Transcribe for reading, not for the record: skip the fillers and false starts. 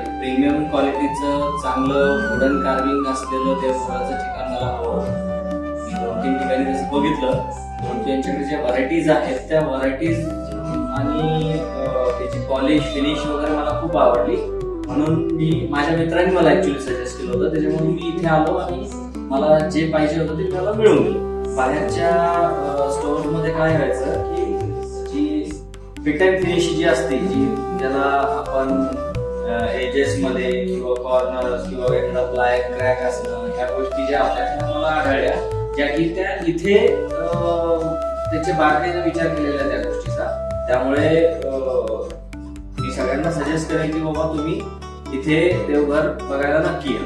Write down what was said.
Premium क्वालिटीचं चांगलं wooden carving असलेलं देवघराचं ठिकाण मला हवं. मी 2-3 ठिकाणी तसं बघितलं, परंतु यांच्याकडे ज्या व्हरायटीज आहेत त्या व्हरायटीज आणि त्याची पॉलिश फिनिश वगैरे मला खूप आवडली. म्हणून मी माझ्या मित्रांनी मला ऍक्च्युली सजेस्ट केलं होतं, त्याच्यामुळे मी इथे आलो आणि मला जे पाहिजे होतं ते मला मिळून गेलं. बाहेरच्या स्टोअरमध्ये काय व्हायचं की जी फिट अँड फिनिश जी असते, जी ज्याला आपण एजेस मध्ये किंवा कॉर्नर्स किंवा एखादा प्लाय क्रॅक असणं, ह्या गोष्टी ज्या आपल्याला मला आढळल्या, ज्या की त्या इथे त्याचे बारकाईने विचार केलेला त्या गोष्टीचा. त्यामुळे मी सगळ्यांना सजेस्ट करेन की बाबा तुम्ही इथे देवघर बघायला नक्की या.